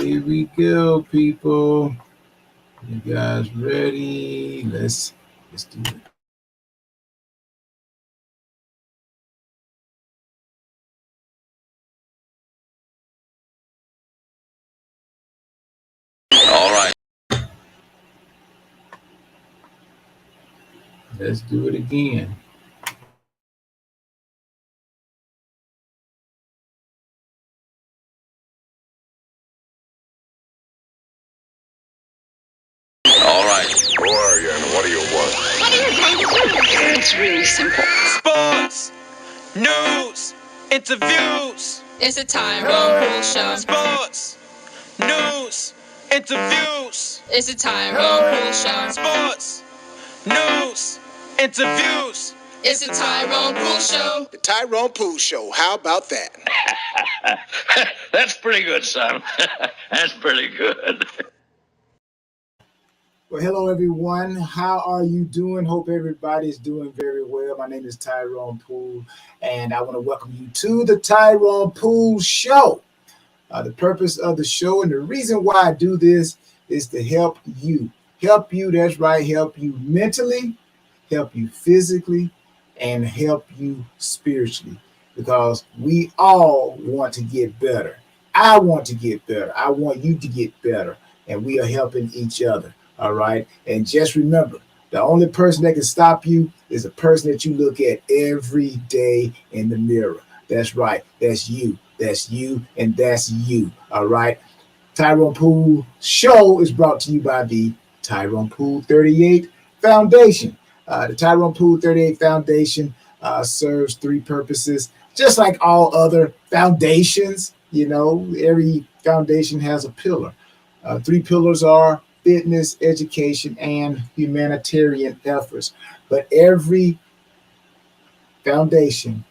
Here we go, people. You guys ready? Let's do it. All right. Let's do it again. All right. Who are you and what do you want? What are you going to do? It's really simple. Sports, news, interviews. It's a Tyrone Pool Show. Sports, news, interviews. It's a Tyrone Pool Show. Sports, news, interviews. It's a Tyrone Pool Show. The Tyrone Pool Show. How about that? That's pretty good, son. That's pretty good. Well, hello, everyone. How are you doing? Hope everybody's doing very well. My name is Tyrone Poole, and I want to welcome you to the Tyrone Poole Show. The purpose of the show and the reason why I do this is to help you. Help you, that's right, help you mentally, help you physically, and help you spiritually. Because we all want to get better. I want to get better. I want you to get better. And we are helping each other. All right. And just remember, the only person that can stop you is a person that you look at every day in the mirror. That's right. That's you. That's you. And that's you. All right. Tyrone Poole Show is brought to you by the Tyrone Poole 38 Foundation. The Tyrone Poole 38 Foundation serves three purposes, just like all other foundations. You know, every foundation has a pillar. Three pillars are fitness, education, and humanitarian efforts. But every foundation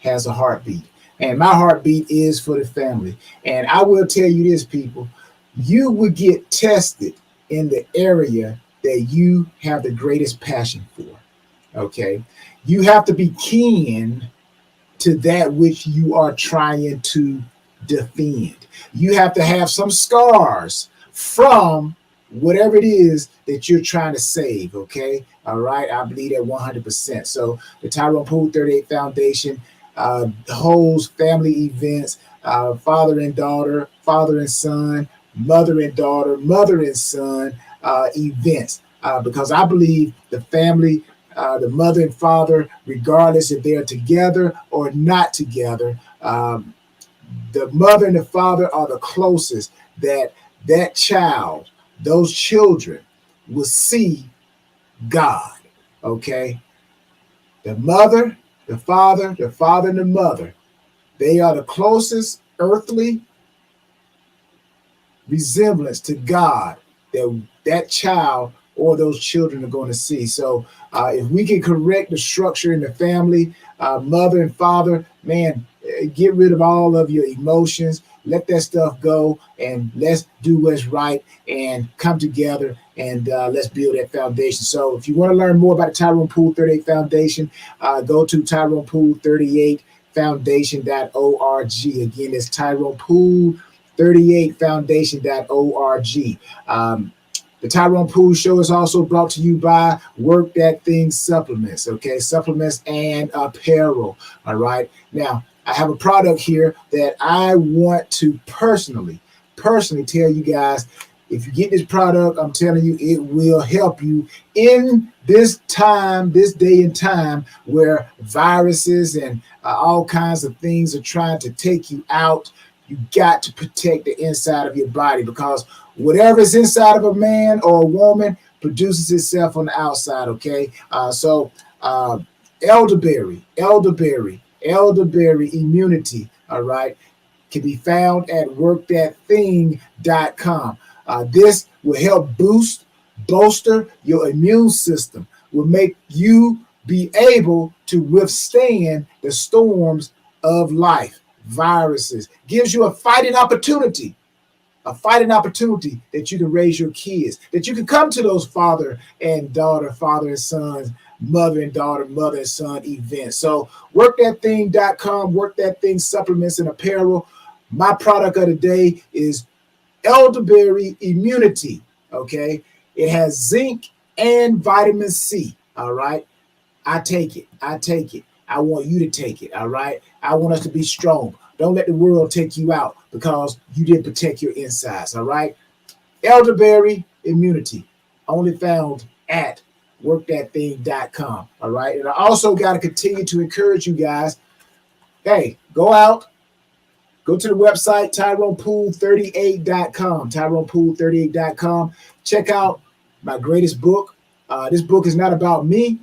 has a heartbeat. And my heartbeat is for the family. And I will tell you this, people, you will get tested in the area that you have the greatest passion for. Okay. You have to be keen to that which you are trying to defend. You have to have some scars from whatever it is that you're trying to save, okay? All right, I believe that 100%. So the Tyrone Poole 38 Foundation holds family events, father and daughter, father and son, mother and daughter, mother and son events, because I believe the family, the mother and father, regardless if they're together or not together, the mother and the father are the closest that child, those children will see God, okay? The mother, the father and the mother, they are the closest earthly resemblance to God that child or those children are going to see. So if we can correct the structure in the family, mother and father, man, get rid of all of your emotions. Let that stuff go and let's do what's right and come together and let's build that foundation. So if you want to learn more about the Tyrone Poole 38 Foundation, go to Tyrone Poole 38 Foundation.org. Again, it's Tyrone Poole 38 Foundation.org. The Tyrone Poole Show is also brought to you by Work That Thing Supplements, okay? Supplements and apparel, all right? Now, I have a product here that I want to personally tell you guys, if you get this product, I'm telling you, it will help you in this time, this day and time where viruses and all kinds of things are trying to take you out. You got to protect the inside of your body, because whatever is inside of a man or a woman produces itself on the outside, okay? So elderberry immunity, all right, can be found at workthatthing.com. This will help bolster your immune system, will make you be able to withstand the storms of life, viruses, gives you a fighting opportunity that you can raise your kids, that you can come to those father and daughter, father and sons, mother and daughter, mother and son events. So workthatthing.com, Work That Thing Supplements and Apparel. My product of the day is elderberry immunity. Okay, it has zinc and vitamin C. All right, I take it. I take it. I want you to take it. All right, I want us to be strong. Don't let the world take you out because you didn't protect your insides. All right, elderberry immunity, only found at workthatthing.com. All right, and I also got to continue to encourage you guys. Hey, go out. Go to the website, TyronePool38.com, TyronePool38.com. Check out my greatest book. This book is not about me.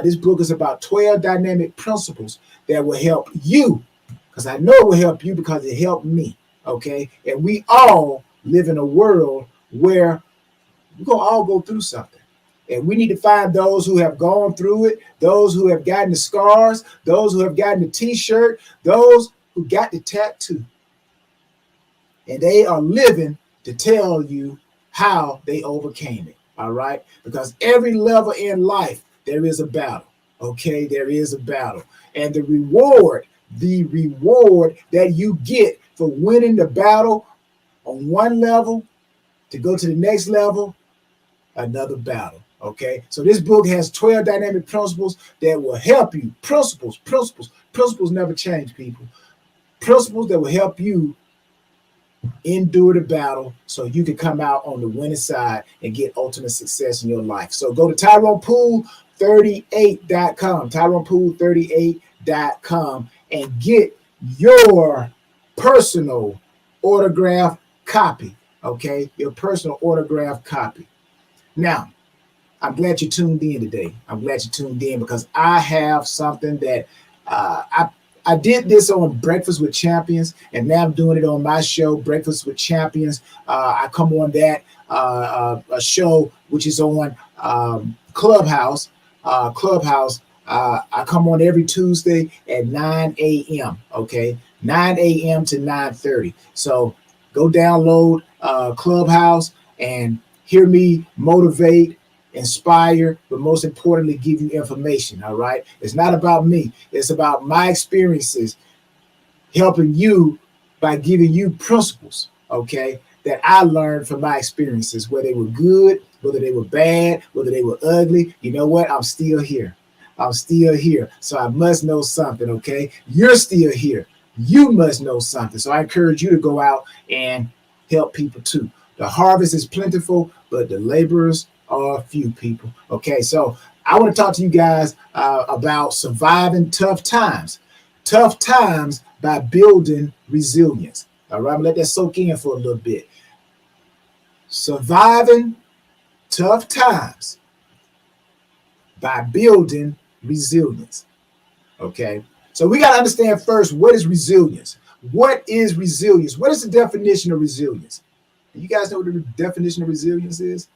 This book is about 12 dynamic principles that will help you, because I know it will help you because it helped me, okay? And we all live in a world where we're going to all go through something. And we need to find those who have gone through it, those who have gotten the scars, those who have gotten the t-shirt, those who got the tattoo. And they are living to tell you how they overcame it, all right? Because every level in life, there is a battle, okay? There is a battle. And the reward that you get for winning the battle on one level to go to the next level, another battle. Okay, so this book has 12 dynamic principles that will help you. Principles never change, people. Principles that will help you endure the battle so you can come out on the winning side and get ultimate success in your life. So go to TyronePool38.com, TyronePool38.com, and get your personal autograph copy. Okay, your personal autograph copy. Now, I'm glad you tuned in today. I'm glad you tuned in because I have something that I did this on Breakfast with Champions, and now I'm doing it on my show, Breakfast with Champions. I come on that a show which is on Clubhouse. I come on every Tuesday at 9 a.m. Okay, 9 a.m. to 9:30. So go download Clubhouse and hear me motivate, inspire, but most importantly, give you information. All right. It's not about me. It's about my experiences helping you by giving you principles, okay, that I learned from my experiences, whether they were good, whether they were bad, whether they were ugly. You know what? I'm still here. I'm still here. So I must know something, okay? You're still here. You must know something. So I encourage you to go out and help people too. The harvest is plentiful, but the laborers are few, people. Okay, so I want to talk to you guys about surviving tough times. Tough times by building resilience. All right, I'm gonna let that soak in for a little bit. Surviving tough times by building resilience. Okay, so we got to understand first, what is resilience? What is resilience? What is the definition of resilience? You guys know what the definition of resilience is?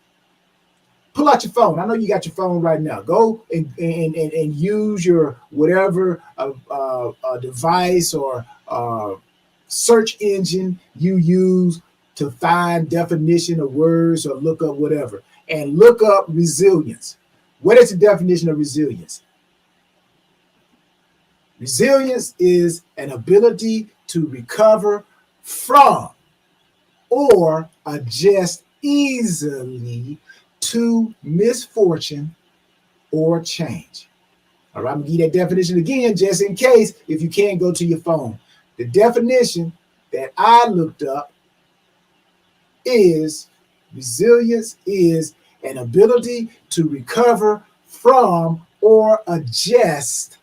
Pull out your phone. I know you got your phone right now. Go and use your whatever device or search engine you use to find definition of words or look up whatever. And look up resilience. What is the definition of resilience? Resilience is an ability to recover from or adjust easily to misfortune or change. All right, I'm gonna give that definition again just in case if you can't go to your phone. The definition that I looked up is resilience is an ability to recover from or adjust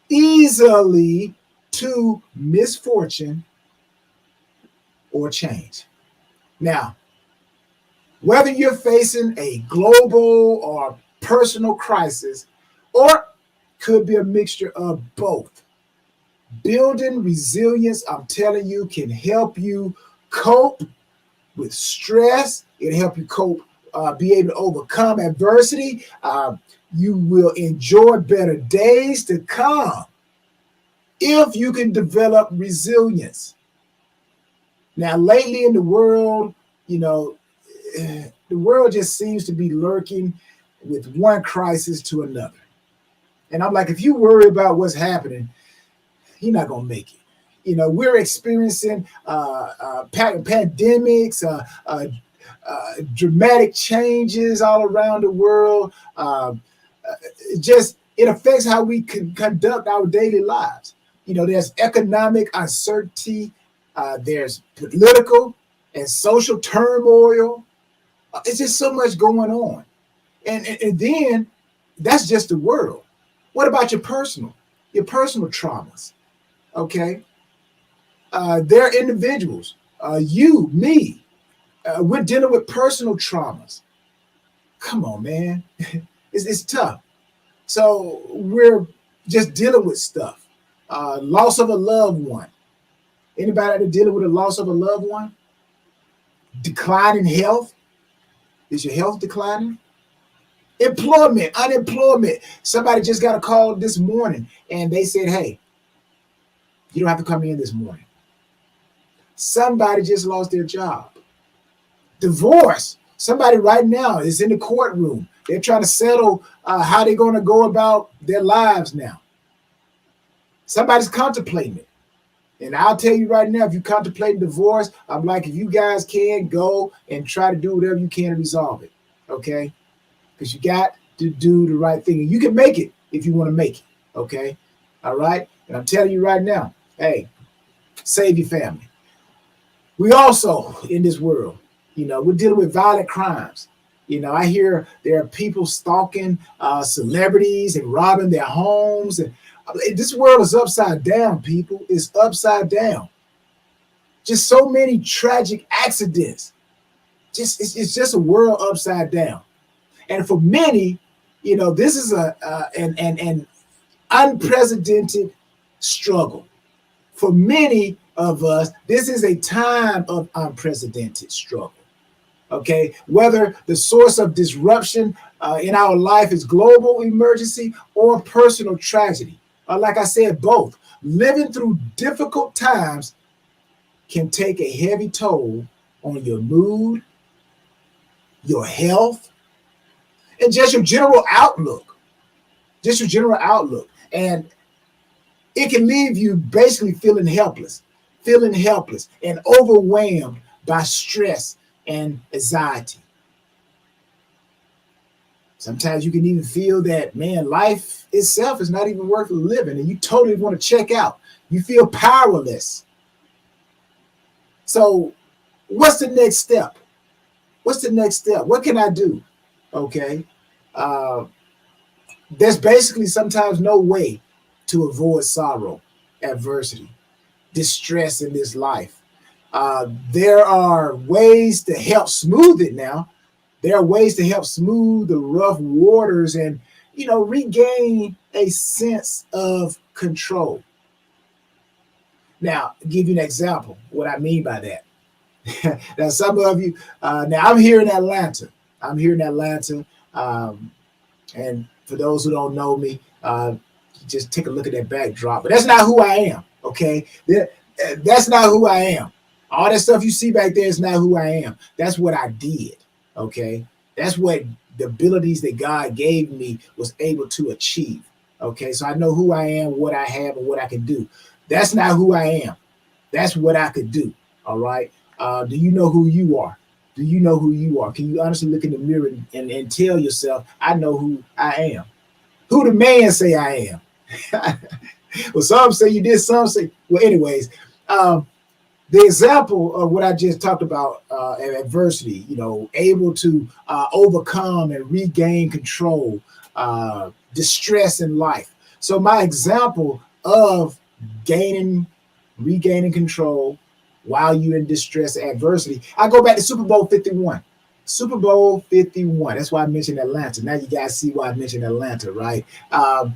easily to misfortune or change. Now, whether you're facing a global or personal crisis, or could be a mixture of both, building resilience, I'm telling you, can help you cope with stress. It'll help you cope, be able to overcome adversity. You will enjoy better days to come if you can develop resilience. Now, lately in the world, you know, the world just seems to be lurking with one crisis to another. And I'm like, if you worry about what's happening, you're not going to make it. we're experiencing pandemics, dramatic changes all around the world. It affects how we can conduct our daily lives. There's economic uncertainty, there's political and social turmoil. It's just so much going on. And then that's just the world. What about your personal traumas? Okay. They're individuals, you, me, we're dealing with personal traumas. Come on, man. It's tough. So we're just dealing with stuff. Loss of a loved one. Anybody out there dealing with a loss of a loved one? Declining health. Is your health declining? Employment, unemployment. Somebody just got a call this morning and they said, hey, you don't have to come in this morning. Somebody just lost their job. Divorce. Somebody right now is in the courtroom. They're trying to settle how they're going to go about their lives now. Somebody's contemplating it. And I'll tell you right now, if you contemplate divorce, I'm like, if you guys can, go and try to do whatever you can to resolve it. Okay? Because you got to do the right thing. And you can make it if you want to make it. Okay? All right? And I'm telling you right now, hey, save your family. We also, in this world, we're dealing with violent crimes. I hear there are people stalking celebrities and robbing their homes. And this world is upside down, people. It's upside down. Just so many tragic accidents. It's just a world upside down. And for many, this is an unprecedented struggle. For many of us, this is a time of unprecedented struggle. Okay, whether the source of disruption in our life is global emergency or personal tragedy. Like I said, both. Living through difficult times can take a heavy toll on your mood, your health, and just your general outlook. And it can leave you basically feeling helpless and overwhelmed by stress and anxiety. Sometimes you can even feel that, man, life itself is not even worth living, and you totally want to check out. You feel powerless. So what's the next step? What can I do? Okay. There's basically sometimes no way to avoid sorrow, adversity, distress in this life. There are ways to help smooth it now. There are ways to help smooth the rough waters and, regain a sense of control. Now, I'll give you an example, what I mean by that. Now, some of you, now I'm here in Atlanta. And for those who don't know me, just take a look at that backdrop. But that's not who I am, okay? That's not who I am. All that stuff you see back there is not who I am. That's what I did, okay? That's what the abilities that God gave me was able to achieve, okay? So I know who I am, what I have, and what I can do. That's not who I am. That's what I could do, all right? Do you know who you are? Do you know who you are? Can you honestly look in the mirror and tell yourself, I know who I am? Who the man say I am? Well, some say you did, some say, well, anyways, the example of what I just talked about, adversity, able to overcome and regain control, distress in life. So my example of regaining control while you're in distress, adversity, I go back to Super Bowl 51. Super Bowl 51. That's why I mentioned Atlanta. Now you guys see why I mentioned Atlanta, right? I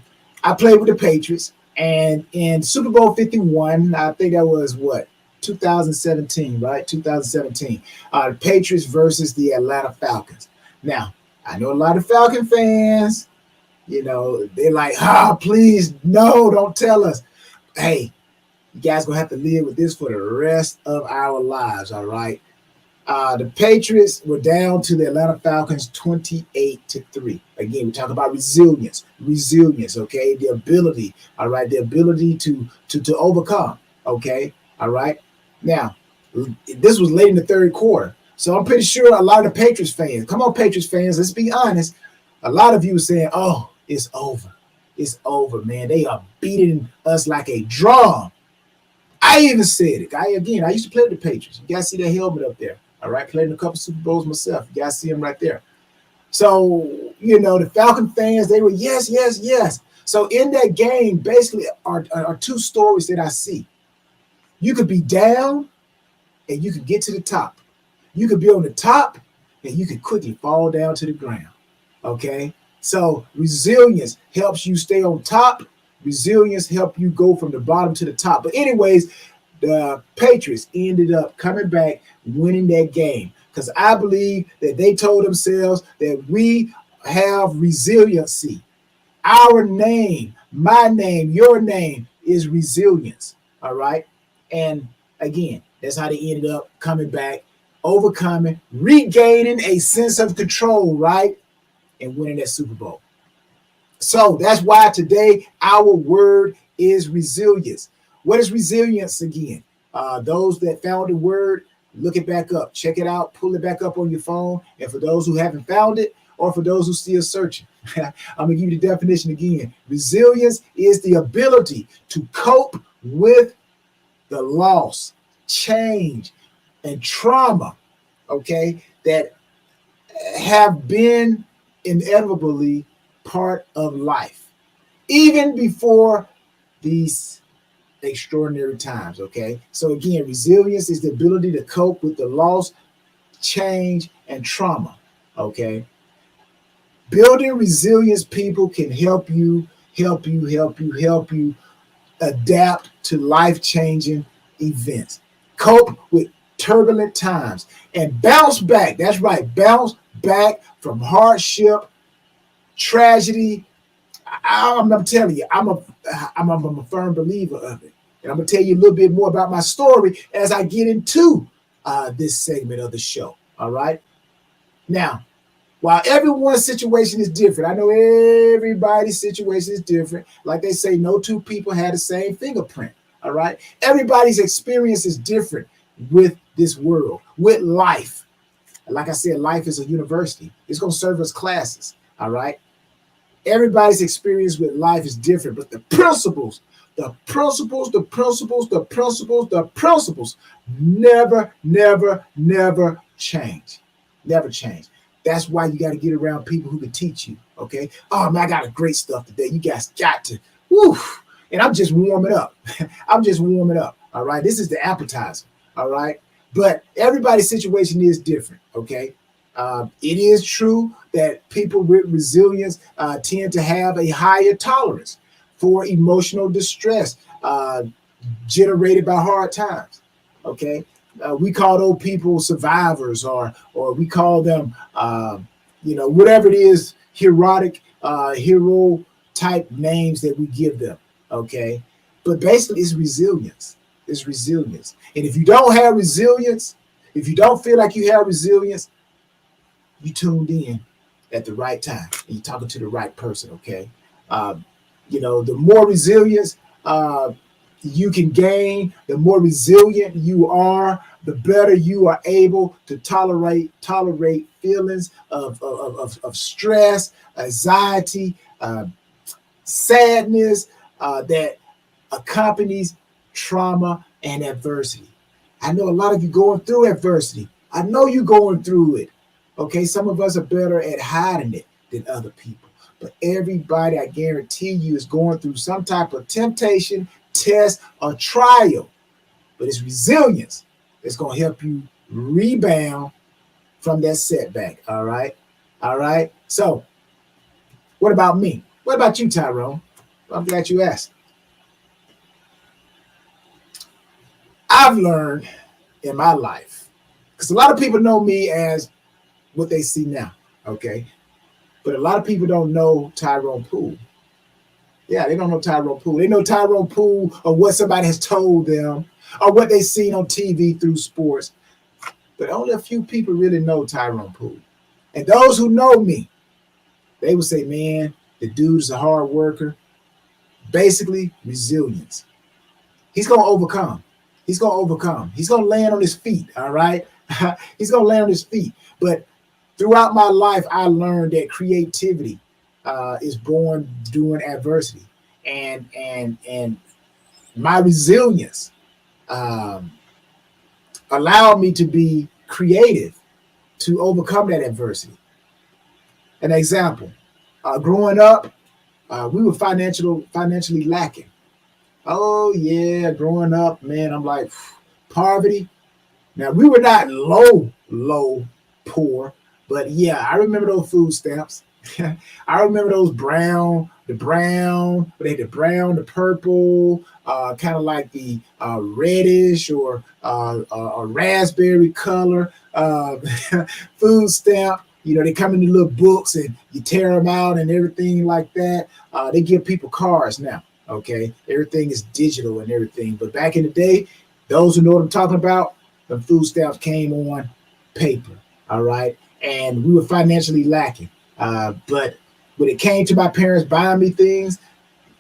played with the Patriots, and in Super Bowl 51, I think that was 2017, right? 2017. The Patriots versus the Atlanta Falcons. Now, I know a lot of Falcon fans, they're like, please, no, don't tell us. Hey, you guys gonna have to live with this for the rest of our lives, all right? The Patriots were down to the Atlanta Falcons 28-3. Again, we talk about resilience, okay? The ability, all right, the ability to overcome. Okay, all right. Now, this was late in the third quarter, so I'm pretty sure a lot of the Patriots fans, come on, Patriots fans, let's be honest. A lot of you were saying, "Oh, it's over, it's over, man. They are beating us like a drum." I even said it. I used to play with the Patriots. You guys see that helmet up there? All right, played in a couple Super Bowls myself. You guys see him right there. So, the Falcon fans, they were yes, yes, yes. So in that game, basically are two stories that I see. You could be down and you could get to the top. You could be on the top and you could quickly fall down to the ground. Okay? So resilience helps you stay on top. Resilience helps you go from the bottom to the top. But anyways, the Patriots ended up coming back, winning that game. Because I believe that they told themselves that we have resiliency. Our name, my name, your name is resilience. All right. And again, that's how they ended up coming back, overcoming, regaining a sense of control, right? And winning that Super Bowl. So that's why today our word is resilience. What is resilience again? Those that found the word, look it back up, check it out, pull it back up on your phone. And for those who haven't found it, or for those who still searching, I'm gonna give you the definition again. Resilience is the ability to cope with the loss, change, and trauma, okay, that have been inevitably part of life, even before these extraordinary times, okay? So again, resilience is the ability to cope with the loss, change, and trauma, okay? Building resilience people can help you adapt to life-changing events, cope with turbulent times, and bounce back. That's right, bounce back from hardship, tragedy. I'm telling you, I'm a firm believer of it. And I'm going to tell you a little bit more about my story as I get into this segment of the show. All right. Now, while everyone's situation is different, I know everybody's situation is different. Like they say, no two people had the same fingerprint. All right. Everybody's experience is different with this world, with life. Like I said, life is a university. It's going to serve us classes. All right. Everybody's experience with life is different, but the principles never change. Never change. That's why you got to get around people who can teach you. Okay. Oh man, I got a great stuff today. You guys got to. Woo. And I'm just warming up. I'm just warming up. All right. This is the appetizer. All right. But everybody's situation is different. Okay. It is true that people with resilience tend to have a higher tolerance for emotional distress generated by hard times. Okay, we call those people survivors, or we call them, whatever it is, hero type names that we give them. Okay, but basically, it's resilience. It's resilience, and if you don't have resilience, if you don't feel like you have resilience, you tuned in at the right time and you're talking to the right person. Okay. The more resilience you can gain, the more resilient you are, the better you are able to tolerate feelings of stress, anxiety, sadness that accompanies trauma and adversity. I know a lot of you going through adversity. I know you're going through it. Okay, some of us are better at hiding it than other people. But everybody, I guarantee you, is going through some type of temptation, test, or trial. But it's resilience that's going to help you rebound from that setback. All right? All right? So, what about me? What about you, Tyrone? I'm glad you asked. I've learned in my life, because a lot of people know me as what they see now, okay? But a lot of people don't know Tyrone Poole. Yeah, they don't know Tyrone Poole. They know Tyrone Poole or what somebody has told them or what they've seen on TV through sports. But only a few people really know Tyrone Poole. And those who know me, they would say, man, the dude is a hard worker. Basically, resilience. He's going to overcome. He's going to overcome. He's going to land on his feet. All right. He's going to land on his feet. But throughout my life, I learned that creativity is born during adversity, and my resilience allowed me to be creative to overcome that adversity. An example: growing up, we were financially lacking. Oh yeah, growing up, man, I'm like poverty. Now we were not low poor, but yeah, I remember those food stamps. I remember those the brown, the purple, kind of like the reddish or a raspberry color food stamp. You know, they come in the little books and you tear them out and everything like that. They give people cards now. Okay, everything is digital and everything. But back in the day, those who know what I'm talking about, the food stamps came on paper. All right, and we were financially lacking. But when it came to my parents buying me things,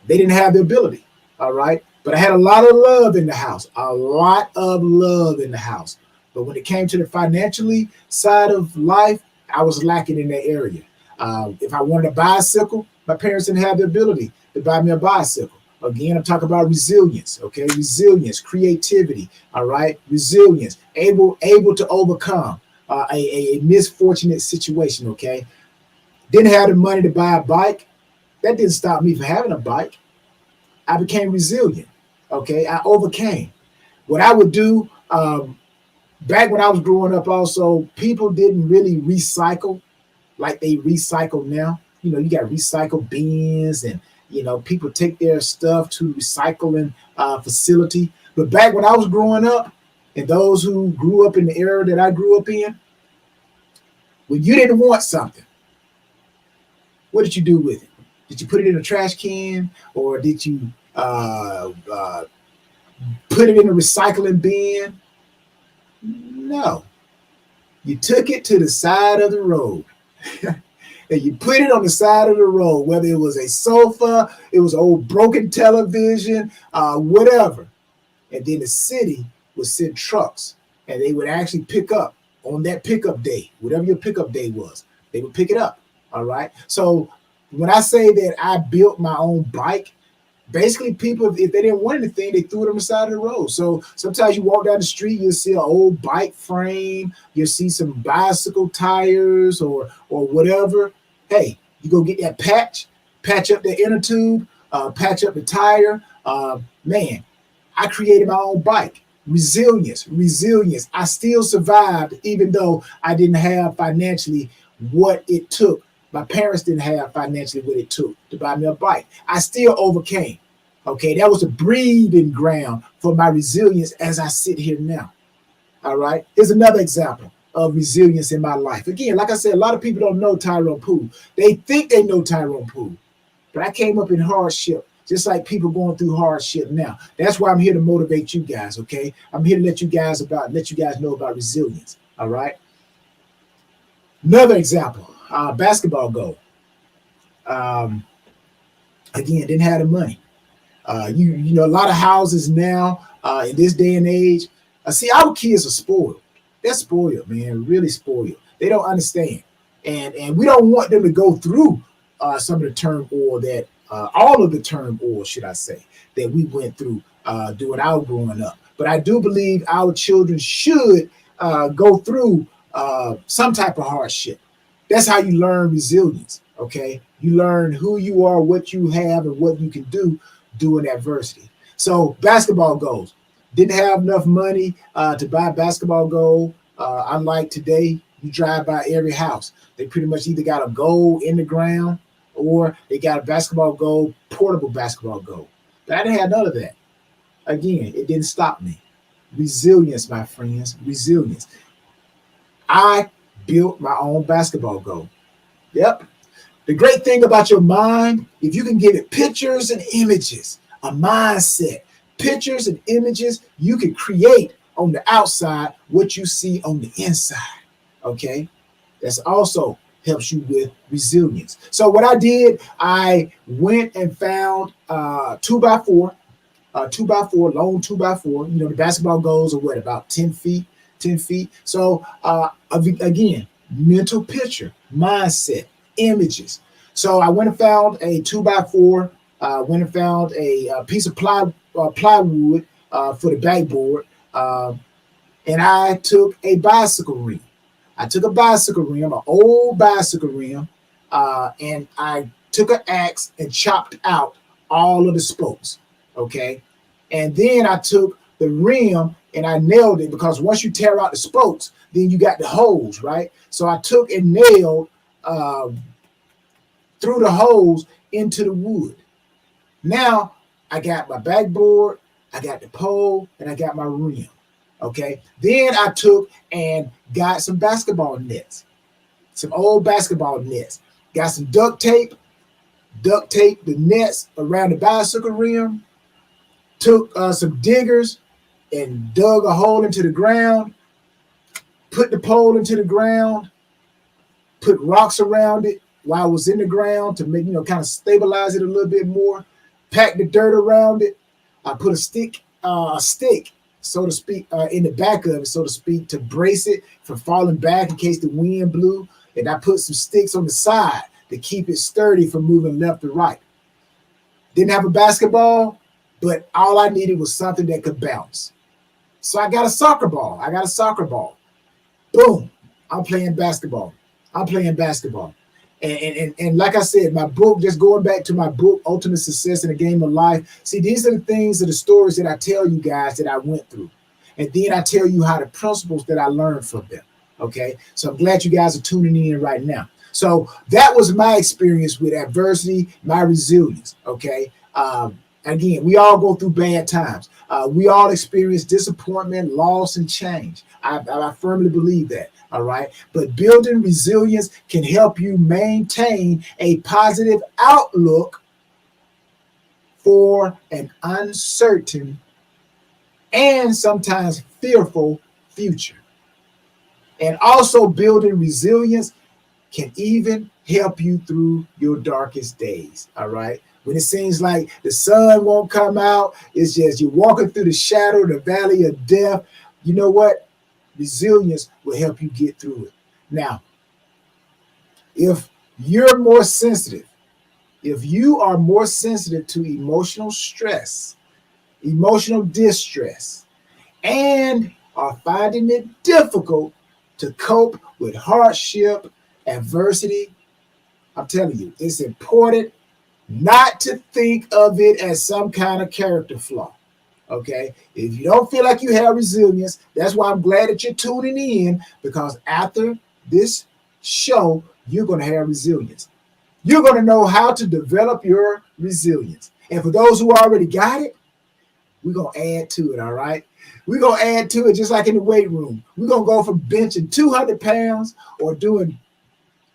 they didn't have the ability. All right. But I had a lot of love in the house, a lot of love in the house. But when it came to the financially side of life, I was lacking in that area. If I wanted a bicycle, my parents didn't have the ability to buy me a bicycle. Again, I'm talking about resilience. Okay. Resilience, creativity. All right. Resilience, able to overcome a misfortunate situation. Okay. Didn't have the money to buy a bike. That didn't stop me from having a bike. I became resilient. Okay, I overcame. What I would do back when I was growing up, also, people didn't really recycle like they recycle now. You know, you got recycle bins, and you know, people take their stuff to recycling facility. But back when I was growing up, and those who grew up in the era that I grew up in, when you didn't want something, what did you do with it? Did you put it in a trash can, or did you put it in a recycling bin? No. You took it to the side of the road. And you put it on the side of the road, whether it was a sofa, it was an old broken television, whatever. And then the city would send trucks, and they would actually pick up on that pickup day, whatever your pickup day was. They would pick it up. All right. So when I say that I built my own bike, basically people, if they didn't want anything, they threw it on the side of the road. So sometimes you walk down the street, you'll see an old bike frame, you'll see some bicycle tires or whatever. Hey, you go get that patch up the inner tube, patch up the tire. Man, I created my own bike. Resilience. I still survived even though I didn't have financially what it took. My parents didn't have financially what it took to buy me a bike. I still overcame. Okay, that was a breeding ground for my resilience as I sit here now. All right, here's another example of resilience in my life. Again, like I said, a lot of people don't know Tyrone Poole. They think they know Tyrone Poole, but I came up in hardship, just like people going through hardship now. That's why I'm here to motivate you guys. Okay, I'm here to let you guys know about resilience. All right. Another example. Basketball goal. Again, didn't have the money. You know, a lot of houses now in this day and age. See, our kids are spoiled. They're spoiled, man, really spoiled. They don't understand, and we don't want them to go through some of the turmoil that all of the turmoil, should I say, that we went through during our growing up. But I do believe our children should go through some type of hardship. That's how you learn resilience, okay? You learn who you are, what you have, and what you can do during adversity. So basketball goals. Didn't have enough money to buy a basketball goal. Unlike today, you drive by every house. They pretty much either got a goal in the ground or they got a basketball goal, portable basketball goal. But I didn't have none of that. Again, it didn't stop me. Resilience, my friends, resilience. I built my own basketball goal. Yep. The great thing about your mind, if you can give it pictures and images, a mindset, pictures and images, you can create on the outside what you see on the inside. Okay. That's also helps you with resilience. So what I did, I went and found 2x4 2x4, long 2x4. You know, the basketball goals are what, about 10 feet, 10 feet. So again, mental picture, mindset, images. So I went and found a 2x4, went and found a piece of plywood for the backboard. And I took a bicycle rim. I took a bicycle rim, an old bicycle rim, and I took an axe and chopped out all of the spokes. Okay. And then I took the rim and I nailed it, because once you tear out the spokes, then you got the holes, right? So I took and nailed through the holes into the wood. Now I got my backboard, I got the pole, and I got my rim. Okay. Then I took and got some basketball nets, some old basketball nets. Got some duct tape the nets around the bicycle rim. Took some diggers and dug a hole into the ground. Put the pole into the ground. Put rocks around it while it was in the ground to make, kind of stabilize it a little bit more. Pack the dirt around it. I put a stick, so to speak, in the back of it, so to speak, to brace it from falling back in case the wind blew. And I put some sticks on the side to keep it sturdy from moving left or right. Didn't have a basketball, but all I needed was something that could bounce. So I got a soccer ball. Boom. I'm playing basketball. And like I said, my book, just going back to my book, Ultimate Success in a Game of Life. See, these are the things, are the stories that I tell you guys that I went through. And then I tell you how the principles that I learned from them. Okay. So I'm glad you guys are tuning in right now. So that was my experience with adversity, my resilience. Okay. Again, we all go through bad times. We all experience disappointment, loss, and change. I firmly believe that. All right. But building resilience can help you maintain a positive outlook for an uncertain and sometimes fearful future. And also, building resilience can even help you through your darkest days. All right. When it seems like the sun won't come out, it's just you're walking through the shadow, the valley of death. You know what? Resilience will help you get through it. Now, if you're more sensitive, if you are more sensitive to emotional stress, emotional distress, and are finding it difficult to cope with hardship, adversity, I'm telling you, it's important not to think of it as some kind of character flaw. Okay. If you don't feel like you have resilience, that's why I'm glad that you're tuning in, because after this show, you're going to have resilience. You're going to know how to develop your resilience. And for those who already got it, we're going to add to it. All right. We're going to add to it just like in the weight room. We're going to go from benching 200 pounds or doing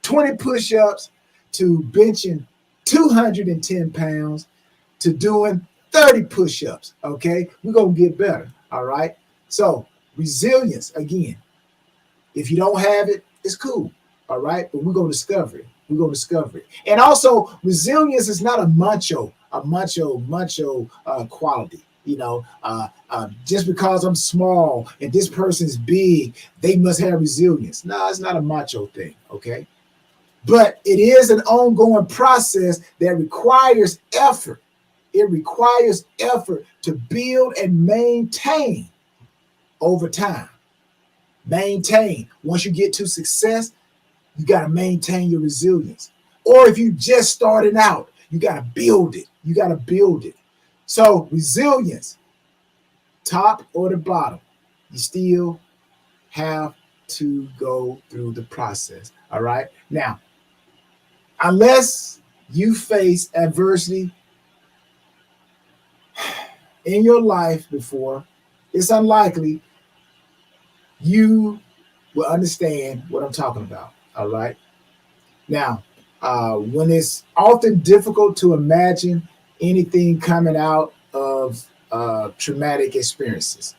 20 push-ups to benching 210 pounds to doing 30 push-ups. Okay. We're going to get better. All right. So resilience, again, if you don't have it, it's cool. All right. But we're going to discover it. And also, resilience is not a macho quality. Just because I'm small and this person's big, they must have resilience. No, it's not a macho thing. Okay. But it is an ongoing process that requires effort. It requires effort to build and maintain over time. Maintain. Once you get to success, you got to maintain your resilience. Or if you just starting out, you got to build it. So resilience, top or the bottom, you still have to go through the process. All right. Now, unless you face adversity in your life before, it's unlikely you will understand what I'm talking about. All right. Now, when it's often difficult to imagine anything coming out of traumatic experiences,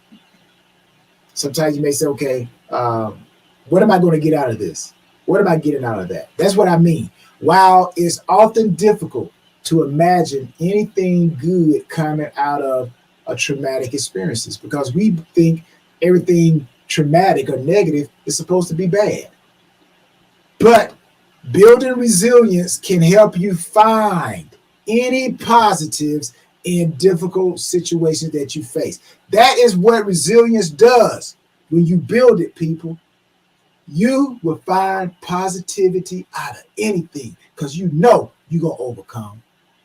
sometimes you may say, okay, what am I going to get out of this? What am I getting out of that? That's what I mean. While it's often difficult to imagine anything good coming out of traumatic experiences, because we think everything traumatic or negative is supposed to be bad. But building resilience can help you find any positives in difficult situations that you face. That is what resilience does. When you build it, people, you will find positivity out of anything, because you know you're going to overcome,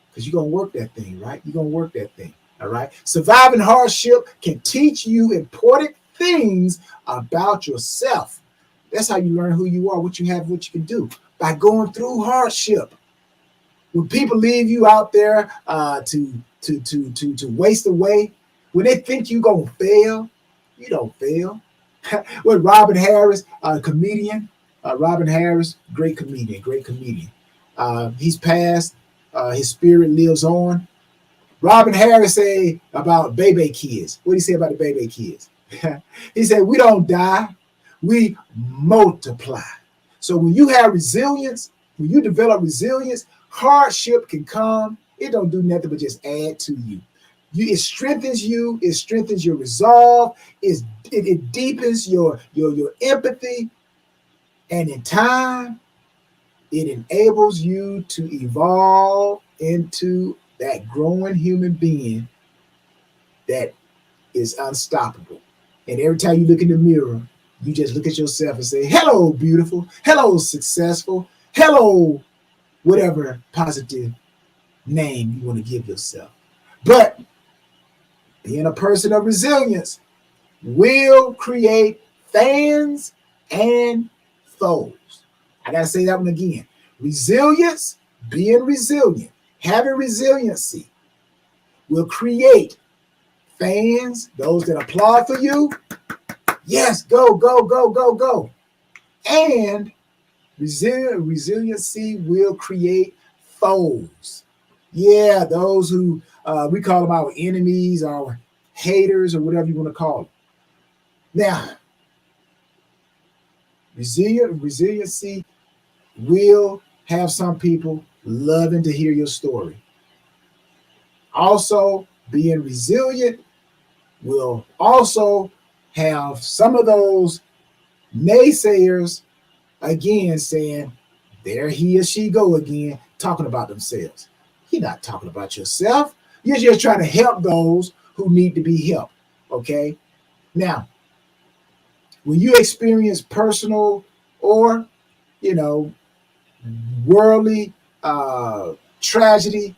because you're going to work that thing, right? You're going to work that thing, all right? Surviving hardship can teach you important things about yourself. That's how you learn who you are, what you have, what you can do, by going through hardship. When people leave you out there to waste away, when they think you're going to fail, you don't fail. With Robin Harris, comedian, Robin Harris, great comedian, great comedian. He's passed. His spirit lives on. Robin Harris said about baby kids. What did he say about the baby kids? He said, we don't die, we multiply. So when you have resilience, when you develop resilience, hardship can come. It don't do nothing but just add to you. It strengthens you. It strengthens your resolve. It deepens your empathy. And in time, it enables you to evolve into that growing human being that is unstoppable. And every time you look in the mirror, you just look at yourself and say, hello, beautiful. Hello, successful. Hello, whatever positive name you want to give yourself. But being a person of resilience will create fans and foes. I got to say that one again. Resilience, being resilient, having resiliency will create fans, those that applaud for you. Yes, go, go, go, go, go. And resiliency will create foes. Yeah, those who we call them our enemies, our haters, or whatever you want to call them. Now, resiliency will have some people loving to hear your story. Also, being resilient will also have some of those naysayers again saying, there he or she go again, talking about themselves. You're not talking about yourself. You're just trying to help those who need to be helped, okay? Now, when you experience personal or, worldly tragedy,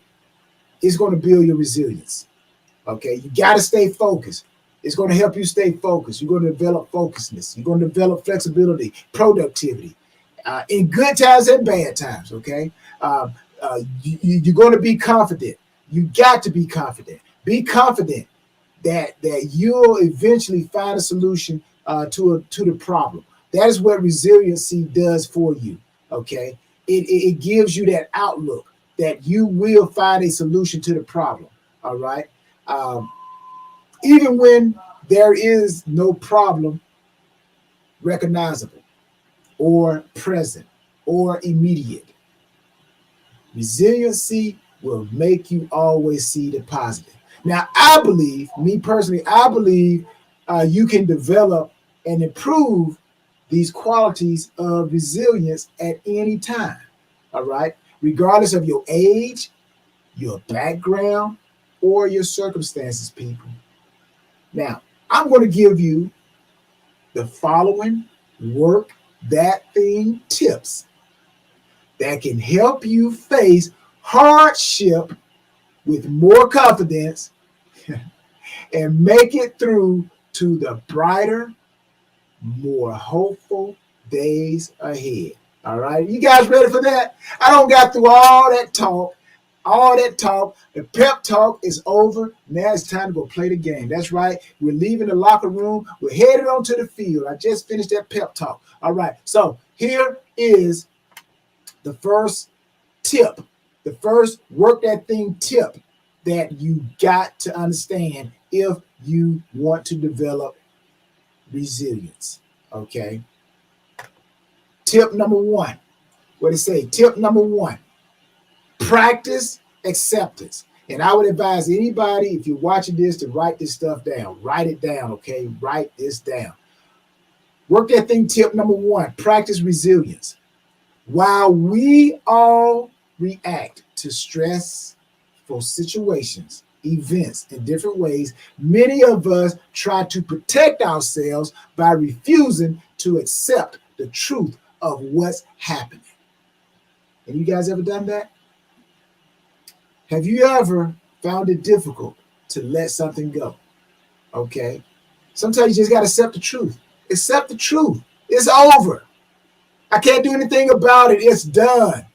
it's going to build your resilience, okay? You got to stay focused. It's going to help you stay focused. You're going to develop focusedness. You're going to develop flexibility, productivity, in good times and bad times, okay? You're going to be confident. You got to be confident. Be confident that you'll eventually find a solution to the problem. That is what resiliency does for you, okay? It gives you that outlook that you will find a solution to the problem, all right? Even when there is no problem recognizable or present or immediate, resiliency will make you always see the positive. Now, I believe, me personally, you can develop and improve these qualities of resilience at any time, all right? Regardless of your age, your background, or your circumstances, people. Now, I'm going to give you the following work that thing tips that can help you face hardship with more confidence and make it through to the brighter, more hopeful days ahead. All right, you guys ready for that? I don't got through all that talk. The pep talk is over. Now it's time to go play the game. That's right. We're leaving the locker room. We're headed onto the field. I just finished that pep talk. All right. So here is the first tip, the first work that thing tip that you got to understand if you want to develop resilience. Okay. Tip number one. What it say? Tip number one. Practice acceptance. And I would advise anybody, if you're watching this, to write this stuff down. Write it down, okay? Write this down. Work that thing. Tip number 1, practice resilience. While we all react to stressful situations, events in different ways, many of us try to protect ourselves by refusing to accept the truth of what's happening. Have you guys ever done that? Have you ever found it difficult to let something go? Okay. Sometimes you just got to accept the truth. Accept the truth. It's over. I can't do anything about it. It's done.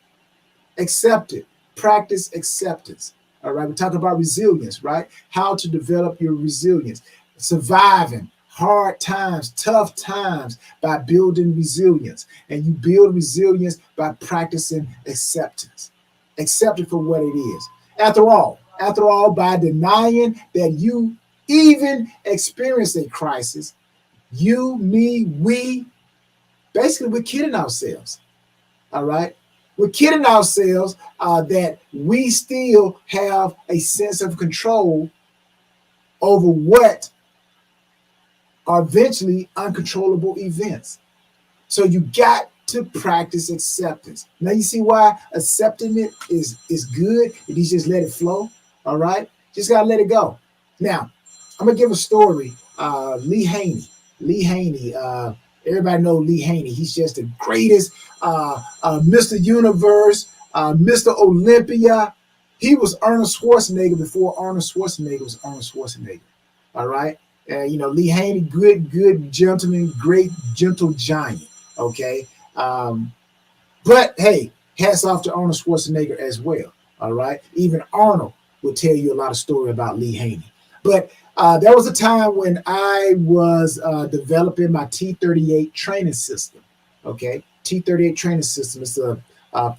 Accept it. Practice acceptance. All right. We're talking about resilience, right? How to develop your resilience. Surviving hard times, tough times by building resilience. And you build resilience by practicing acceptance. Accept it for what it is. After all, by denying that you even experience a crisis, you, me, we, basically we're kidding ourselves. All right. We're kidding ourselves that we still have a sense of control over what are eventually uncontrollable events. So you got to practice acceptance. Now you see why accepting it is good. If you just let it flow, all right? Just gotta let it go. Now, I'm gonna give a story. Lee Haney. Everybody know Lee Haney. He's just the greatest Mr. Universe, Mr. Olympia. He was Arnold Schwarzenegger before Arnold Schwarzenegger was Arnold Schwarzenegger. All right? Lee Haney, good gentleman, great gentle giant. Okay. But hey, hats off to Arnold Schwarzenegger as well. All right. Even Arnold will tell you a lot of story about Lee Haney. But there was a time when I was developing my T38 training system. Okay. T38 training system is a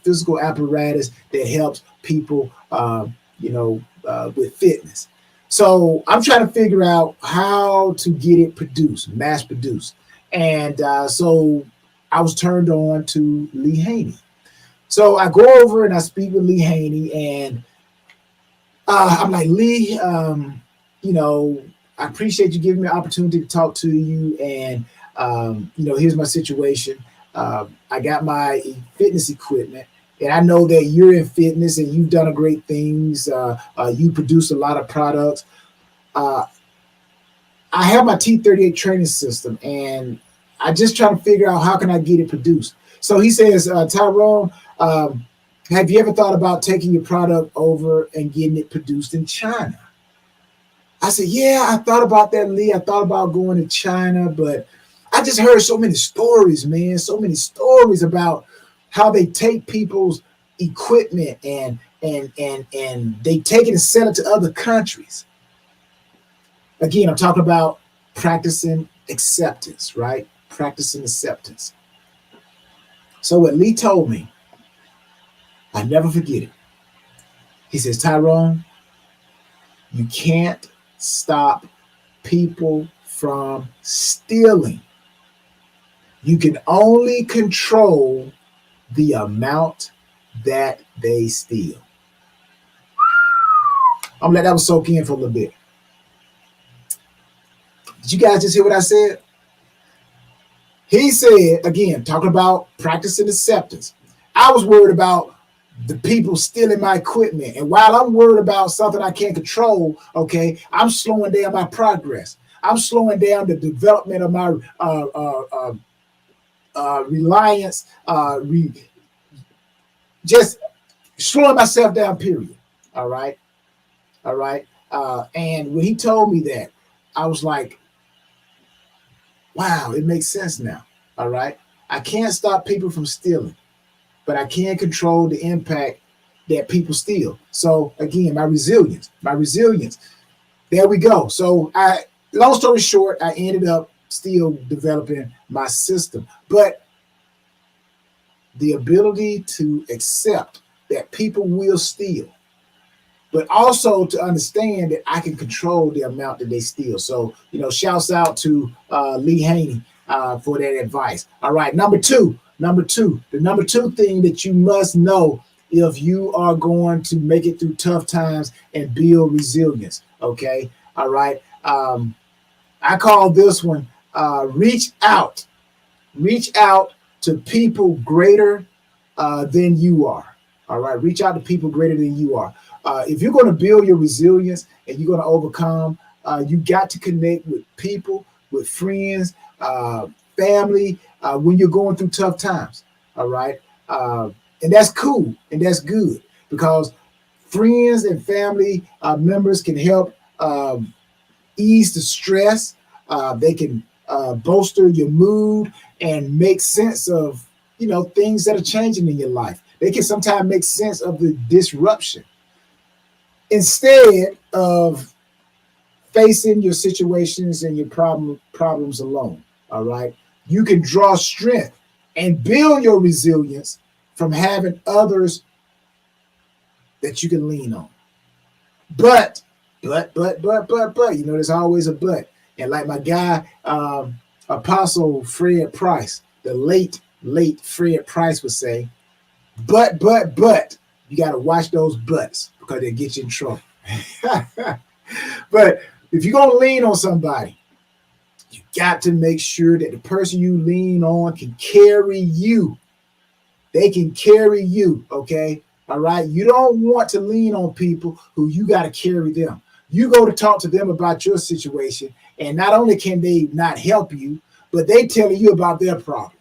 physical apparatus that helps people, with fitness. So I'm trying to figure out how to get it produced, mass produced. And so I was turned on to Lee Haney. So I go over and I speak with Lee Haney, and I'm like, Lee, I appreciate you giving me an opportunity to talk to you. And, here's my situation. I got my fitness equipment, and I know that you're in fitness and you've done great things. You produce a lot of products. I have my T38 training system, and I just try to figure out how can I get it produced. So he says, Tyrone, have you ever thought about taking your product over and getting it produced in China? I said, yeah, I thought about that, Lee. I thought about going to China, but I just heard so many stories, man, so many stories about how they take people's equipment and they take it and sell it to other countries. Again, I'm talking about practicing acceptance, right? Practicing acceptance. So what Lee told me, I never forget it. He says, Tyrone, you can't stop people from stealing. You can only control the amount that they steal. I'm gonna let that one soak in for a little bit. Did you guys just hear what I said? He said, again, talking about practicing acceptance. I was worried about the people stealing my equipment. And while I'm worried about something I can't control, okay, I'm slowing down my progress. I'm slowing down the development of my reliance, just slowing myself down, period. All right. And when he told me that, I was like, wow, it makes sense now. All right. I can't stop people from stealing, but I can control the impact that people steal. So again, my resilience. There we go. So long story short, I ended up still developing my system, but the ability to accept that people will steal, but also to understand that I can control the amount that they steal. So, shouts out to Lee Haney for that advice. All right, number two, the number two thing that you must know if you are going to make it through tough times and build resilience. Okay. All right. I call this one reach out. Reach out to people greater than you are. All right. Reach out to people greater than you are. If you're going to build your resilience and you're going to overcome, you got to connect with people, with friends, family, when you're going through tough times. All right. And that's cool and that's good because friends and family members can help ease the stress. They can bolster your mood and make sense of things that are changing in your life. They can sometimes make sense of the disruption instead of facing your situations and your problems alone. All right, you can draw strength and build your resilience from having others that you can lean on. But, there's always a but. And like my guy, Apostle Fred Price, the late Fred Price would say, but, you got to watch those buts because they get you in trouble. But if you're going to lean on somebody, you got to make sure that the person you lean on can carry you. They can carry you, okay? All right? You don't want to lean on people who you got to carry them. You go to talk to them about your situation, and not only can they not help you, but they telling you about their problem,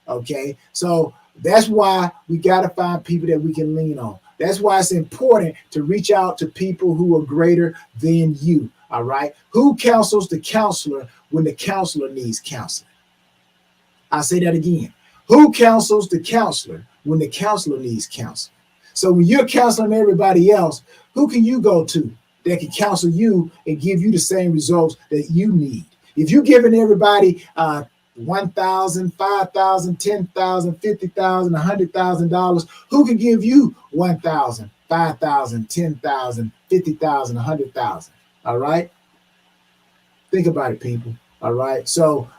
okay? So that's why we got to find people that we can lean on. That's why it's important to reach out to people who are greater than you, all right? Who counsels the counselor when the counselor needs counseling? I'll say that again. Who counsels the counselor when the counselor needs counseling? So when you're counseling everybody else, who can you go to that can counsel you and give you the same results that you need? If you're giving everybody $1,000, $5,000, $10,000, $50,000, $100,000, who can give you $1,000, $5,000, $10,000, $50,000, $100,000? All right. Think about it, people. All right. So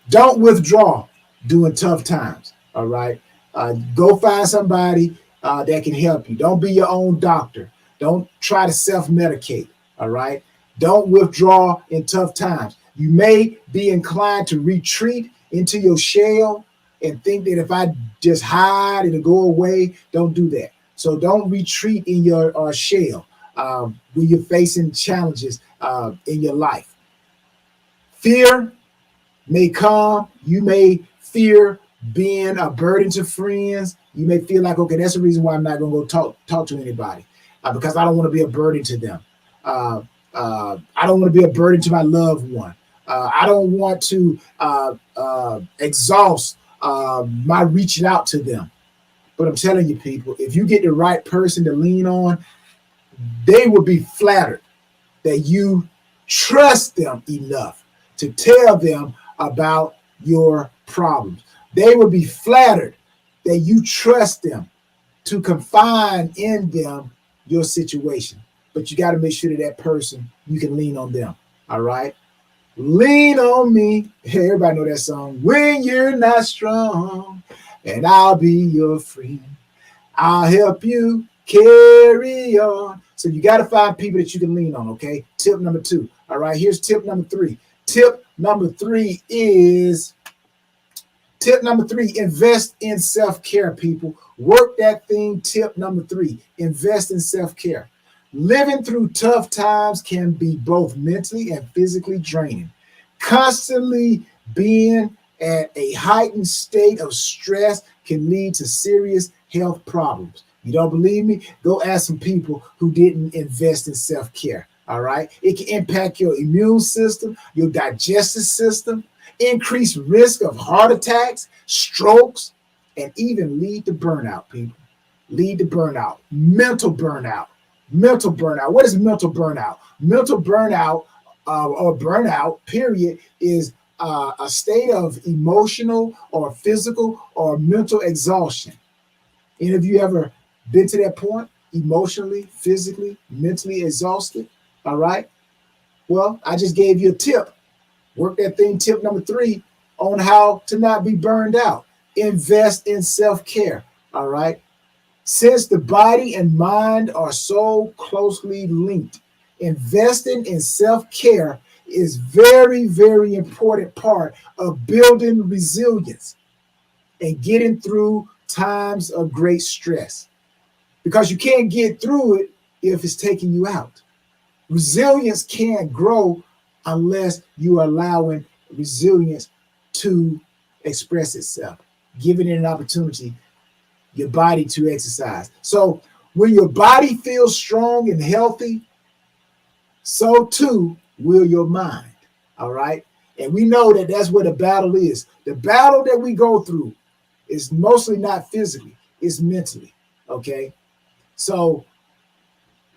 don't withdraw during tough times. All right. Go find somebody that can help you. Don't be your own doctor. Don't try to self-medicate. All right. Don't withdraw in tough times. You may be inclined to retreat into your shell and think that if I just hide, it'll go away. Don't do that. So don't retreat in your shell when you're facing challenges in your life. Fear may come. You may fear being a burden to friends. You may feel like, okay, that's the reason why I'm not going to go talk to anybody because I don't want to be a burden to them. I don't want to be a burden to my loved one. I don't want to exhaust my reaching out to them. But I'm telling you, people, if you get the right person to lean on, they will be flattered that you trust them enough to tell them about your problems. They will be flattered that you trust them to confide in them your situation. But you got to make sure that person, you can lean on them. All right? Lean on me. Hey, everybody know that song. When you're not strong, and I'll be your friend. I'll help you carry on. So you got to find people that you can lean on, okay? Tip number 2. All right, here's tip number 3. Tip number 3 is invest in self-care, people. Work that thing. Tip number 3, invest in self-care. Living through tough times can be both mentally and physically draining. Constantly being at a heightened state of stress can lead to serious health problems. You don't believe me? Go ask some people who didn't invest in self-care. All right. It can impact your immune system, your digestive system, increase risk of heart attacks, strokes, and even lead to burnout, people. Lead to burnout, mental burnout. Mental burnout. What is mental burnout? Mental burnout or burnout, period, is a state of emotional or physical or mental exhaustion. Any of you ever been to that point? Emotionally, physically, mentally exhausted? All right. Well, I just gave you a tip. Work that thing, tip number 3, on how to not be burned out. Invest in self-care. All right. Since the body and mind are so closely linked, investing in self-care is very, very important part of building resilience and getting through times of great stress. Because you can't get through it if it's taking you out. Resilience can't grow unless you are allowing resilience to express itself, giving it an opportunity, your body to exercise. So when your body feels strong and healthy, so too will your mind. All right. And we know that that's where the battle is. The battle that we go through is mostly not physically, it's mentally. Okay. So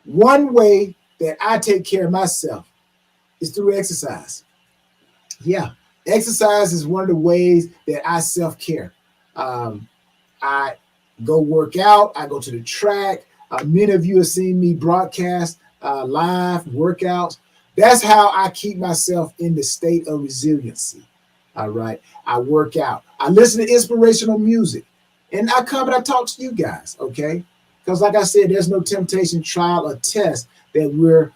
one way that I take care of myself is through exercise. Yeah. Exercise is one of the ways that I self-care. I go work out. I go to the track. Many of you have seen me broadcast live workouts. That's how I keep myself in the state of resiliency. All right. I work out. I listen to inspirational music. And I come and I talk to you guys. Okay. Because like I said, there's no temptation, trial, or test that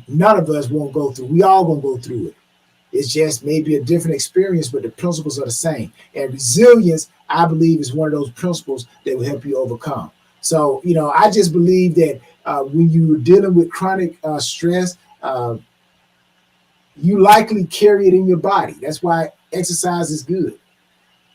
none of us won't go through. We all gonna go through it. It's just maybe a different experience, but the principles are the same. And resilience, I believe, is one of those principles that will help you overcome. So, I just believe that when you're dealing with chronic stress, you likely carry it in your body. That's why exercise is good.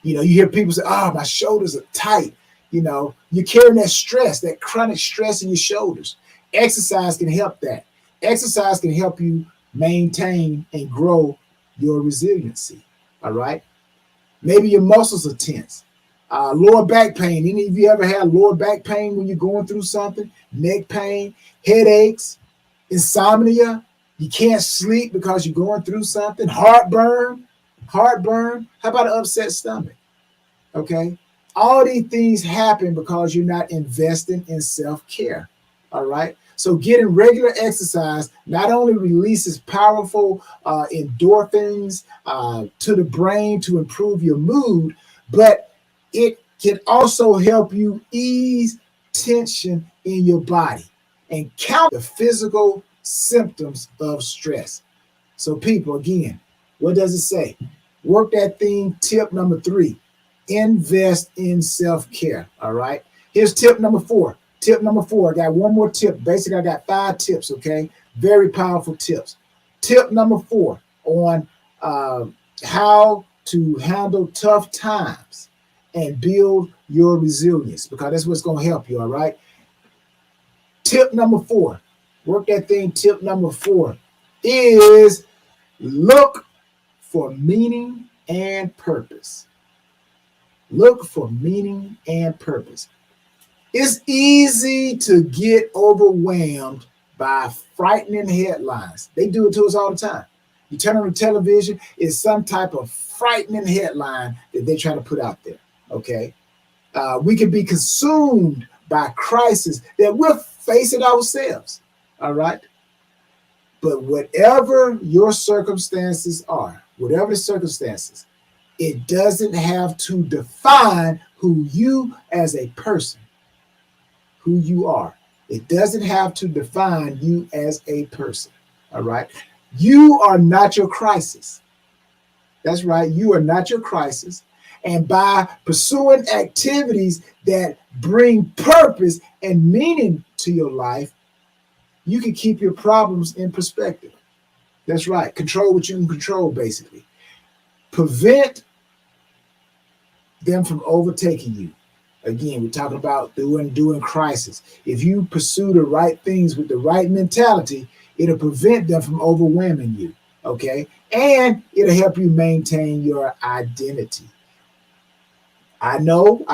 You hear people say, oh, my shoulders are tight. You're carrying that stress, that chronic stress in your shoulders. Exercise can help that. Exercise can help you maintain and grow your resiliency. All right. Maybe your muscles are tense. Lower back pain. Any of you ever had lower back pain when you're going through something? Neck pain, headaches, insomnia. You can't sleep because you're going through something. Heartburn. How about an upset stomach? Okay. All these things happen because you're not investing in self-care. All right. So getting regular exercise not only releases powerful endorphins to the brain to improve your mood, but it can also help you ease tension in your body and counter the physical symptoms of stress. So people, again, what does it say? Work that thing. Tip number 3, invest in self-care. All right. Here's tip number 4. Tip number 4, I got one more tip. Basically, I got 5 tips, okay? Very powerful tips. Tip number 4 on how to handle tough times and build your resilience, because that's what's going to help you, all right? Tip number 4, work that thing. Tip number 4 is look for meaning and purpose. Look for meaning and purpose. It's easy to get overwhelmed by frightening headlines. They do it to us all the time. You turn on the television, it's some type of frightening headline that they try to put out there, okay? We can be consumed by crisis that we're facing ourselves, all right? But whatever your circumstances are, whatever the circumstances, it doesn't have to define who you as a person, who you are. It doesn't have to define you as a person. All right. You are not your crisis. That's right. You are not your crisis. And by pursuing activities that bring purpose and meaning to your life, you can keep your problems in perspective. That's right. Control what you can control, basically. Prevent them from overtaking you. Again, we're talking about doing crisis. If you pursue the right things with the right mentality, it'll prevent them from overwhelming you, okay? And it'll help you maintain your identity. I know.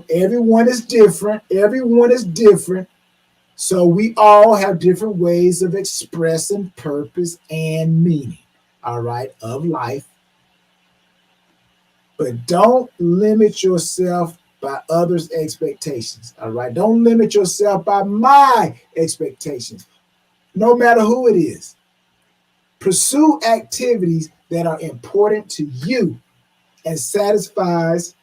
Everyone is different. So we all have different ways of expressing purpose and meaning, all right, of life. But don't limit yourself by others' expectations, all right? Don't limit yourself by my expectations, no matter who it is. Pursue activities that are important to you and satisfies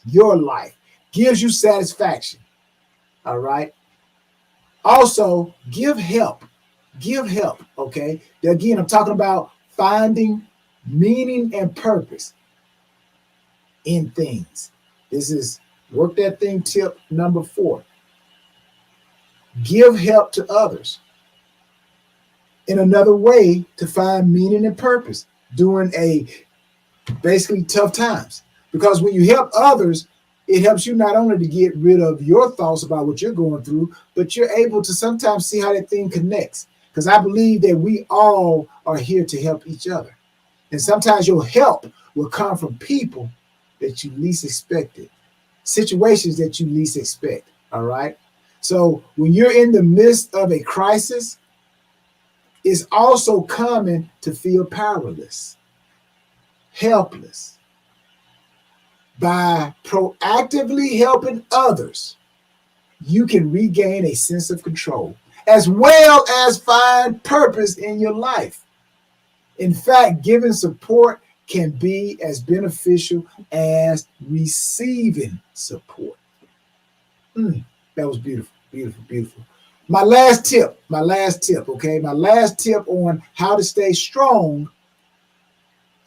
your life gives you satisfaction. All right. Also, give help. Give help. Okay. Again, I'm talking about finding meaning and purpose in things. This is work that thing tip number 4. Give help to others in another way to find meaning and purpose during basically tough times. Because when you help others, it helps you not only to get rid of your thoughts about what you're going through, but you're able to sometimes see how that thing connects. Because I believe that we all are here to help each other. And sometimes your help will come from people that you least expected, situations that you least expect. All right. So when you're in the midst of a crisis, it's also common to feel powerless, helpless. By proactively helping others, you can regain a sense of control as well as find purpose in your life. In fact, giving support can be as beneficial as receiving support. That was beautiful, beautiful, beautiful. My last tip, okay? My last tip on how to stay strong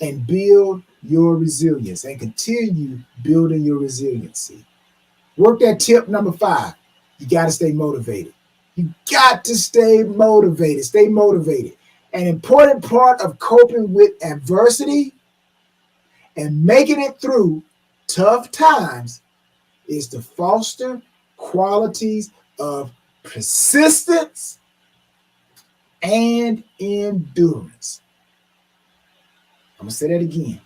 and build your resilience and continue building your resiliency. Work that tip number 5. You got to stay motivated. You got to stay motivated. Stay motivated. An important part of coping with adversity and making it through tough times is to foster qualities of persistence and endurance. I'm going to say that again.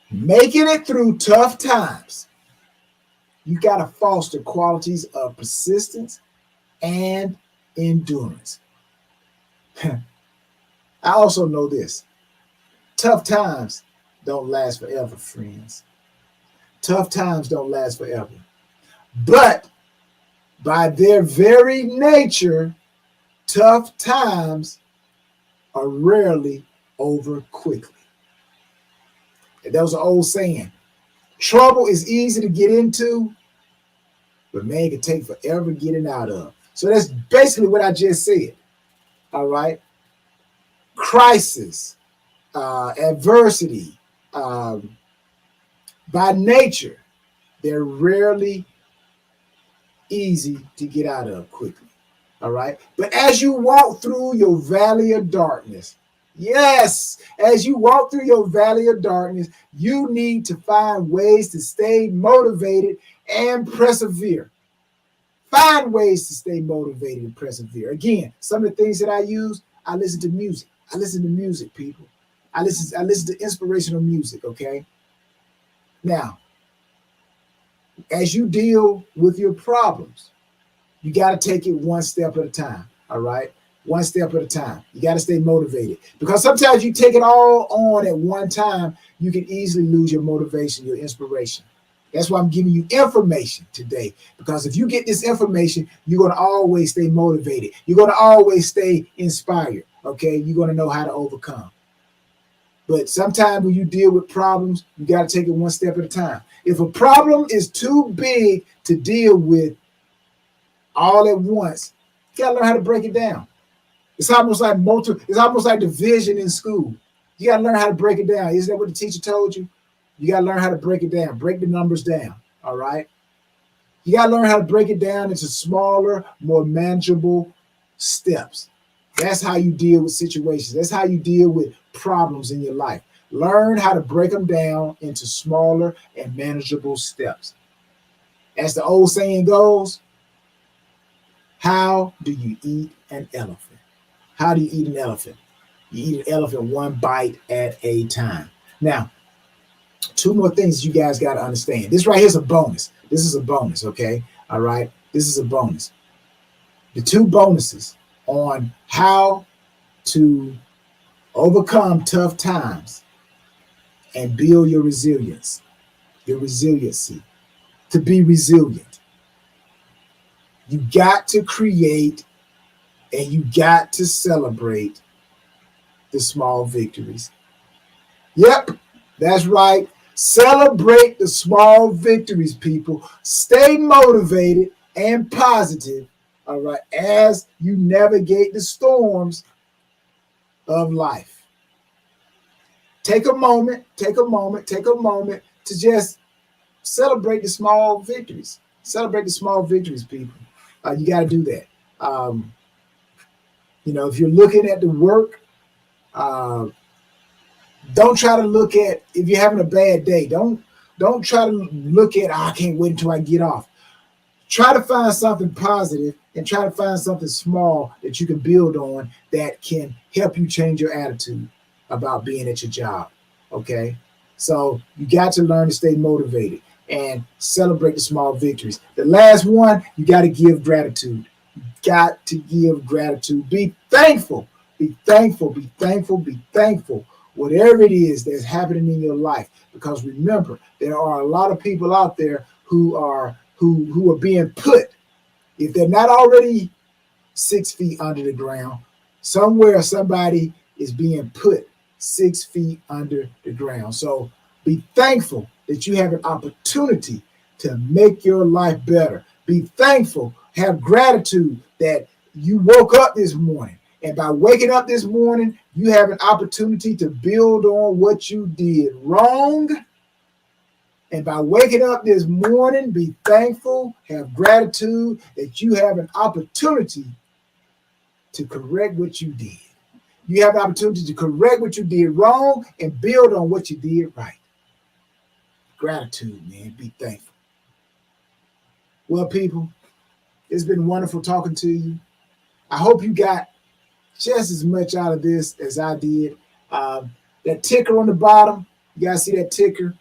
Making it through tough times, you got to foster qualities of persistence and endurance. I also know this. Tough times don't last forever, friends. Tough times don't last forever. But by their very nature, tough times are rarely over quickly. That was an old saying. Trouble is easy to get into, but man, it can take forever getting out of. So that's basically what I just said. All right. Crisis, adversity, by nature, they're rarely easy to get out of quickly. All right. But as you walk through your valley of darkness, yes, as you walk through your valley of darkness, you need to find ways to stay motivated and persevere. Find ways to stay motivated and persevere. Again, some of the things that I use, I listen to music. I listen to music, people. I listen to inspirational music, okay? Now, as you deal with your problems, you got to take it one step at a time, all right? One step at a time. You got to stay motivated because sometimes you take it all on at one time, you can easily lose your motivation, your inspiration. That's why I'm giving you information today, because if you get this information, you're going to always stay motivated. You're going to always stay inspired, okay? You're going to know how to overcome. But sometimes when you deal with problems, you got to take it one step at a time. If a problem is too big to deal with all at once, you got to learn how to break it down. It's almost like division in school. You got to learn how to break it down. Isn't that what the teacher told you? You got to learn how to break it down. Break the numbers down, all right? You got to learn how to break it down into smaller, more manageable steps. That's how you deal with situations. That's how you deal with problems in your life. Learn how to break them down into smaller and manageable steps. As the old saying goes, how do you eat an elephant? How do you eat an elephant? You eat an elephant one bite at a time. Now, 2 more things you guys got to understand. This right here is a bonus. This is a bonus, okay? All right? This is a bonus. The 2 bonuses on how to overcome tough times and build your resilience, your resiliency, to be resilient. You got to create and you got to celebrate the small victories. Yep, that's right. Celebrate the small victories, people. Stay motivated and positive, all right, as you navigate the storms of life. Take a moment to just celebrate the small victories. Celebrate the small victories, people. You got to do that. If you're looking at the work, don't try to look at, if you're having a bad day, don't try to look at, I can't wait until I get off. Try to find something positive and try to find something small that you can build on that can help you change your attitude about being at your job. Okay? So you got to learn to stay motivated and celebrate the small victories. The last one, you got to give gratitude. You got to give gratitude. Be thankful. Be thankful. Be thankful. Be thankful. Whatever it is that's happening in your life. Because remember, there are a lot of people out there who are being put, if they're not already 6 feet under the ground, somewhere somebody is being put 6 feet under the ground. So be thankful that you have an opportunity to make your life better. Be thankful, have gratitude that you woke up this morning. And by waking up this morning, you have an opportunity to build on what you did wrong. And by waking up this morning, be thankful, have gratitude that you have an opportunity to correct what you did. You have an opportunity to correct what you did wrong and build on what you did right. Gratitude, man. Be thankful. Well, people, it's been wonderful talking to you. I hope you got just as much out of this as I did. That ticker on the bottom, you guys see that ticker?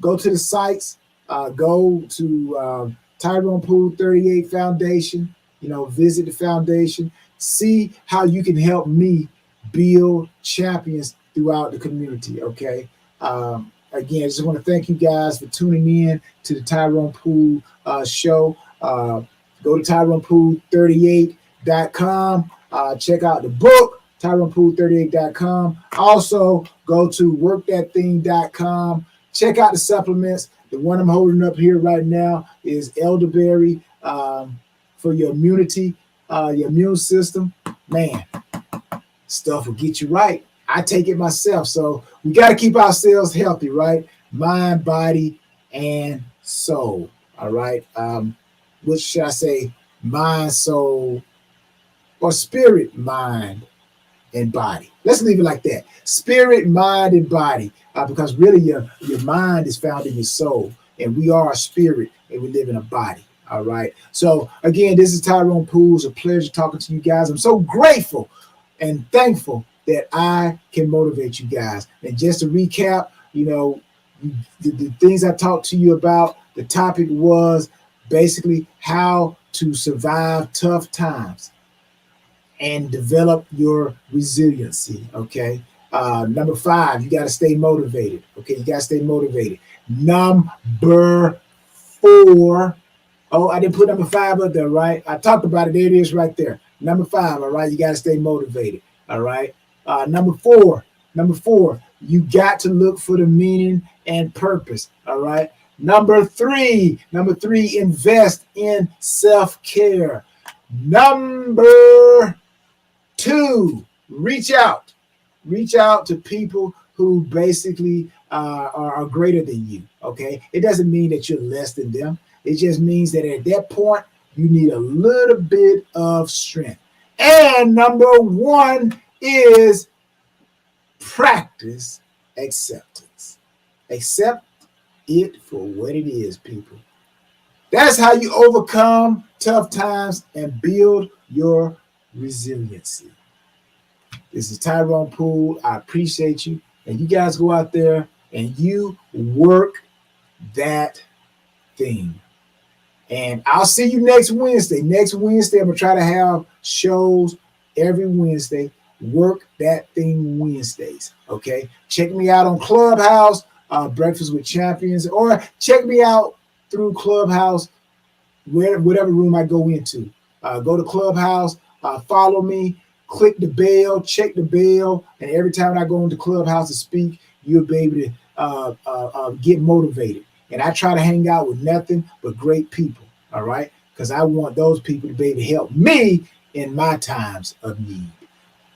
Go to the sites. Go to Tyrone Poole 38 Foundation. Visit the foundation. See how you can help me build champions throughout the community. Okay. Again, I just want to thank you guys for tuning in to the Tyrone Poole show. Go to TyronePoole38.com. Check out the book, TyronePoole38.com. Also, go to WorkThatThing.com. Check out the supplements. The one I'm holding up here right now is elderberry for your immunity, your immune system. Man, stuff will get you right. I take it myself. So we got to keep ourselves healthy, right? Mind, body, and soul. All right. What should I say? Mind, soul, or spirit, mind, and body. Let's leave it like that. Spirit, mind, and body. Because really your mind is found in your soul. And we are a spirit and we live in a body. All right. So again, this is Tyrone Poole. It's a pleasure talking to you guys. I'm so grateful and thankful that I can motivate you guys. And just to recap, the things I talked to you about, the topic was basically how to survive tough times and develop your resiliency. Okay. Number 5, you got to stay motivated. Okay. You got to stay motivated. Number 4. Oh, I didn't put number 5 up there, right? I talked about it. There it is right there. Number 5. All right. You got to stay motivated. All right. Number four, you got to look for the meaning and purpose. All right. Number three, invest in self-care. Number 2, reach out to people who basically are greater than you. Okay. It doesn't mean that you're less than them. It just means that at that point, you need a little bit of strength. And number 1 is practice acceptance. Accept it for what it is, people. That's how you overcome tough times and build your resiliency. This is Tyrone Poole. I appreciate you. And you guys go out there and you work that thing. And I'll see you next Wednesday. Next Wednesday, I'm going to try to have shows every Wednesday. Work that thing Wednesdays. Okay. Check me out on Clubhouse, Breakfast with Champions, or check me out through Clubhouse, whatever room I go into. Go to Clubhouse, follow me, click the bell, check the bell, and every time I go into Clubhouse to speak, you'll be able get motivated. And I try to hang out with nothing but great people. All right, because I want those people to be able to help me in my times of need.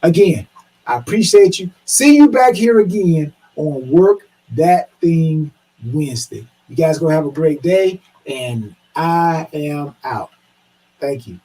Again, I appreciate you. See you back here again on Work That Thing Wednesday. You guys go have a great day, and I am out. Thank you.